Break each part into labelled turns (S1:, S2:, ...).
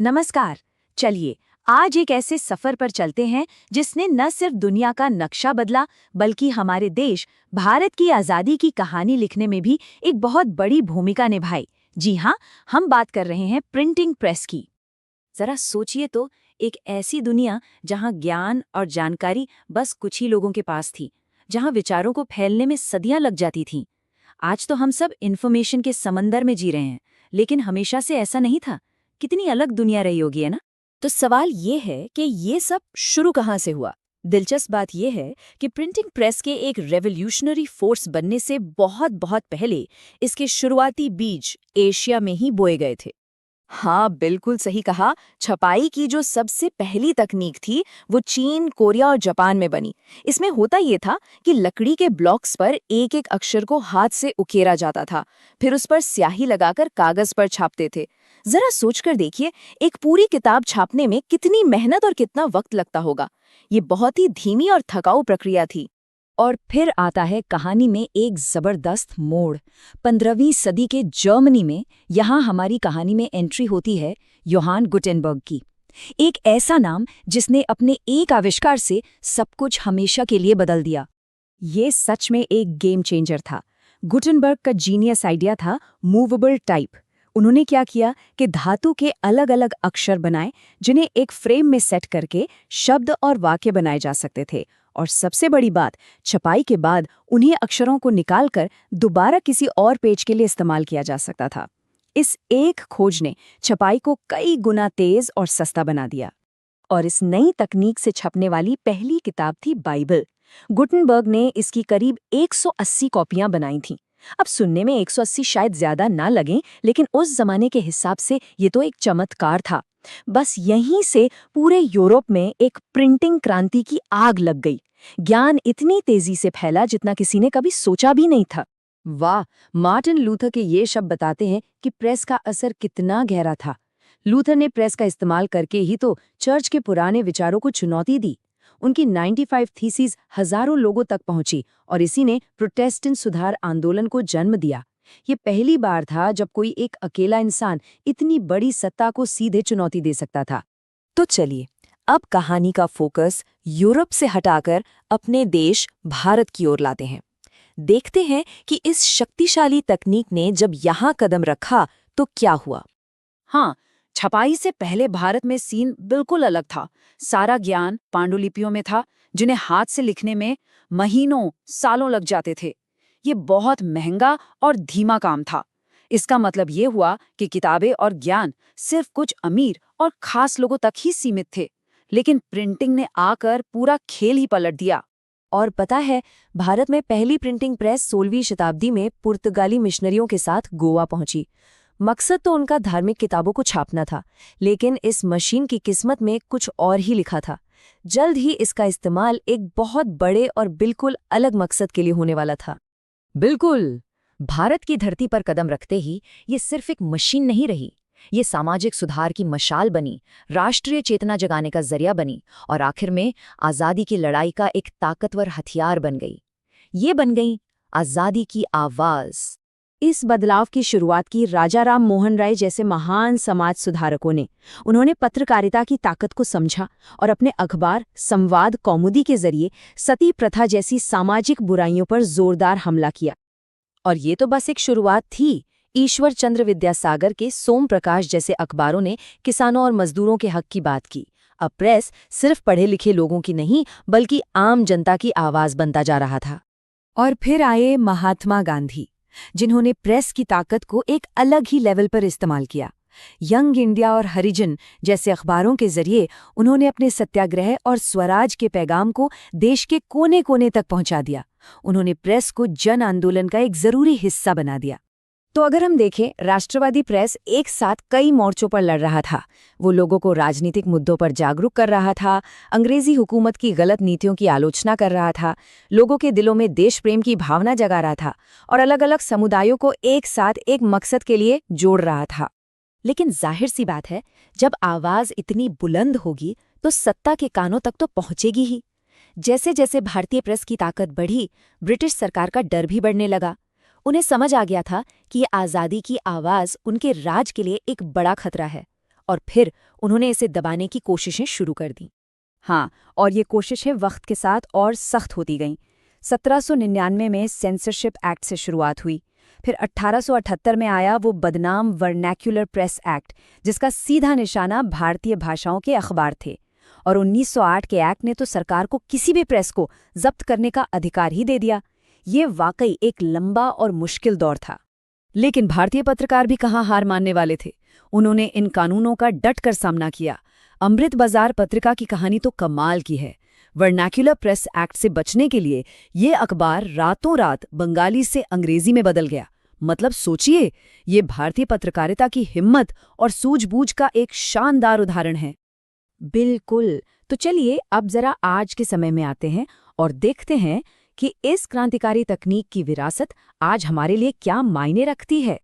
S1: नमस्कार। चलिए आज एक ऐसे सफर पर चलते हैं जिसने न सिर्फ दुनिया का नक्शा बदला बल्कि हमारे देश भारत की आज़ादी की कहानी लिखने में भी एक बहुत बड़ी भूमिका निभाई। जी हाँ, हम बात कर रहे हैं प्रिंटिंग प्रेस की। जरा सोचिए तो, एक ऐसी दुनिया जहाँ ज्ञान और जानकारी बस कुछ ही लोगों के पास थी, जहाँ विचारों को फैलने में सदियां लग जाती थीं। आज तो हम सब इन्फॉर्मेशन के समंदर में जी रहे हैं, लेकिन हमेशा से ऐसा नहीं था। कितनी अलग दुनिया रही होगी, है ना? तो सवाल ये है कि ये सब शुरू कहाँ से हुआ। दिलचस्प बात यह है कि प्रिंटिंग प्रेस के एक रेवोल्यूशनरी फोर्स बनने से बहुत बहुत पहले इसके शुरुआती बीज एशिया में ही बोए गए थे। हाँ, बिल्कुल सही कहा। छपाई की जो सबसे पहली तकनीक थी वो चीन, कोरिया और जापान में बनी। इसमें होता ये था कि लकड़ी के ब्लॉक्स पर एक एक अक्षर को हाथ से उकेरा जाता था, फिर उस पर स्याही लगाकर कागज पर छापते थे। जरा सोचकर देखिए, एक पूरी किताब छापने में कितनी मेहनत और कितना वक्त लगता होगा। ये बहुत ही धीमी और थकाऊ प्रक्रिया थी। और फिर आता है कहानी में एक जबरदस्त मोड़। 15वीं सदी के जर्मनी में यहाँ हमारी कहानी में एंट्री होती है योहान गुटेनबर्ग की। एक ऐसा नाम जिसने अपने एक आविष्कार से सब कुछ हमेशा के लिए बदल दिया। ये सच में एक गेम चेंजर था। गुटेनबर्ग का जीनियस आइडिया था मूवेबल टाइप। उन्होंने क्या किया कि धातु के अलग अलग अक्षर बनाए जिन्हें एक फ्रेम में सेट करके शब्द और वाक्य बनाए जा सकते थे। और सबसे बड़ी बात, छपाई के बाद उन्हीं अक्षरों को निकालकर दोबारा किसी और पेज के लिए इस्तेमाल किया जा सकता था। इस एक खोज ने छपाई को कई गुना तेज और सस्ता बना दिया। और इस नई तकनीक से छपने वाली पहली किताब थी बाइबल। गुटेनबर्ग ने इसकी करीब 180 कॉपियां बनाई थीं। अब सुनने में 180 शायद ज्यादा ना लगें, लेकिन उस जमाने के हिसाब से ये तो एक चमत्कार था। बस यहीं से पूरे यूरोप में एक प्रिंटिंग क्रांति की आग लग गई। ज्ञान इतनी तेजी से फैला जितना किसी ने कभी सोचा भी नहीं था। वाह, मार्टिन लूथर के ये शब्द बताते हैं कि प्रेस का असर कितना गहरा था। लूथर ने प्रेस का इस्तेमाल करके ही तो चर्च के पुराने विचारों को चुनौती दी। उनकी 95 थीसिस हजारों लोगों तक पहुंची और इसी ने प्रोटेस्टेंट सुधार आंदोलन को जन्म दिया। ये पहली बार था जब कोई एक अकेला इंसान इतनी बड़ी सत्ता को सीधे चुनौती दे सकता था। तो चलिए, अब कहानी का फोकस यूरोप से हटाकर अपने देश भारत की ओर लाते हैं। देखते हैं कि इस शक्तिशाली तकनीक ने जब यहाँ कदम रखा तो क्या हुआ। हाँ, छपाई से पहले भारत में सीन बिल्कुल अलग था। सारा ज्ञान पांडुलिपियों में था, जिन्हें हाथ से लिखने में महीनों सालों लग जाते थे। ये बहुत महंगा और धीमा काम था। इसका मतलब ये हुआ कि किताबें और ज्ञान सिर्फ कुछ अमीर और खास लोगों तक ही सीमित थे। लेकिन प्रिंटिंग ने आकर पूरा खेल ही पलट दिया। और पता है, भारत में पहली प्रिंटिंग प्रेस 16वीं शताब्दी में पुर्तगाली मिशनरियों के साथ गोवा पहुंची। मकसद तो उनका धार्मिक किताबों को छापना था, लेकिन इस मशीन की किस्मत में कुछ और ही लिखा था। जल्द ही इसका इस्तेमाल एक बहुत बड़े और बिल्कुल अलग मकसद के लिए होने वाला था। बिल्कुल, भारत की धरती पर कदम रखते ही ये सिर्फ एक मशीन नहीं रही, ये सामाजिक सुधार की मशाल बनी, राष्ट्रीय चेतना जगाने का जरिया बनी और आखिर में आज़ादी की लड़ाई का एक ताकतवर हथियार बन गई। ये बन गई आज़ादी की आवाज़। इस बदलाव की शुरुआत की राजा राम मोहन राय जैसे महान समाज सुधारकों ने। उन्होंने पत्रकारिता की ताकत को समझा और अपने अखबार संवाद कौमुदी के जरिए सती प्रथा जैसी सामाजिक बुराइयों पर जोरदार हमला किया। और ये तो बस एक शुरुआत थी। ईश्वर चंद्र विद्यासागर के सोम प्रकाश जैसे अखबारों ने किसानों और मजदूरों के हक की बात की। अब प्रेस सिर्फ पढ़े लिखे लोगों की नहीं, बल्कि आम जनता की आवाज बनता जा रहा था। और फिर आए महात्मा गांधी, जिन्होंने प्रेस की ताकत को एक अलग ही लेवल पर इस्तेमाल किया। यंग इंडिया और हरिजन जैसे अखबारों के जरिए उन्होंने अपने सत्याग्रह और स्वराज के पैगाम को देश के कोने कोने तक पहुंचा दिया। उन्होंने प्रेस को जन आंदोलन का एक जरूरी हिस्सा बना दिया। तो अगर हम देखें, राष्ट्रवादी प्रेस एक साथ कई मोर्चों पर लड़ रहा था। वो लोगों को राजनीतिक मुद्दों पर जागरूक कर रहा था, अंग्रेजी हुकूमत की गलत नीतियों की आलोचना कर रहा था, लोगों के दिलों में देश प्रेम की भावना जगा रहा था और अलग अलग समुदायों को एक साथ एक मकसद के लिए जोड़ रहा था। लेकिन जाहिर सी बात है, जब आवाज इतनी बुलंद होगी तो सत्ता के कानों तक तो पहुंचेगी ही। जैसे जैसे भारतीय प्रेस की ताकत बढ़ी, ब्रिटिश सरकार का डर भी बढ़ने लगा। उन्हें समझ आ गया था कि ये आज़ादी की आवाज़ उनके राज के लिए एक बड़ा खतरा है। और फिर उन्होंने इसे दबाने की कोशिशें शुरू कर दी। हाँ, और ये कोशिशें वक्त के साथ और सख्त होती गईं। 1799 में सेंसरशिप एक्ट से शुरुआत हुई। फिर 1878 में आया वो बदनाम वर्नैक्युलर प्रेस एक्ट, जिसका सीधा निशाना भारतीय भाषाओं के अखबार थे। और 1908 के एक्ट ने तो सरकार को किसी भी प्रेस को जब्त करने का अधिकार ही दे दिया। ये वाकई एक लंबा और मुश्किल दौर था। लेकिन भारतीय पत्रकार भी कहाँ हार मानने वाले थे। उन्होंने इन कानूनों का डटकर सामना किया। अमृत बाजार पत्रिका की कहानी तो कमाल की है। वर्नैक्युलर प्रेस एक्ट से बचने के लिए ये अखबार रातों रात बंगाली से अंग्रेजी में बदल गया। मतलब सोचिए, ये भारतीय पत्रकारिता की हिम्मत और सूझबूझ का एक शानदार उदाहरण है। बिल्कुल। तो चलिए अब जरा आज के समय में आते हैं और देखते हैं कि इस क्रांतिकारी तकनीक की विरासत आज हमारे लिए क्या मायने रखती है।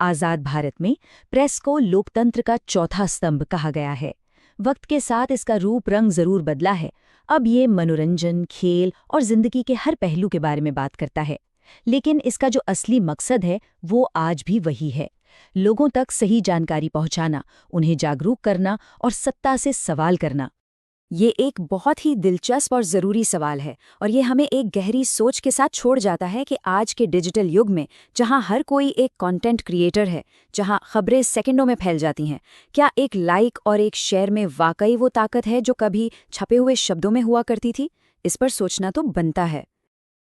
S1: आज़ाद भारत में प्रेस को लोकतंत्र का चौथा स्तंभ कहा गया है। वक्त के साथ इसका रूप रंग जरूर बदला है। अब ये मनोरंजन, खेल और जिंदगी के हर पहलू के बारे में बात करता है। लेकिन इसका जो असली मकसद है वो आज भी वही है, लोगों तक सही जानकारी पहुंचाना, उन्हें जागरूक करना और सत्ता से सवाल करना। ये एक बहुत ही दिलचस्प और ज़रूरी सवाल है और ये हमें एक गहरी सोच के साथ छोड़ जाता है कि आज के डिजिटल युग में, जहाँ हर कोई एक कंटेंट क्रिएटर है, जहाँ खबरें सेकंडों में फैल जाती हैं, क्या एक लाइक और एक शेयर में वाकई वो ताकत है जो कभी छपे हुए शब्दों में हुआ करती थी? इस पर सोचना तो बनता है।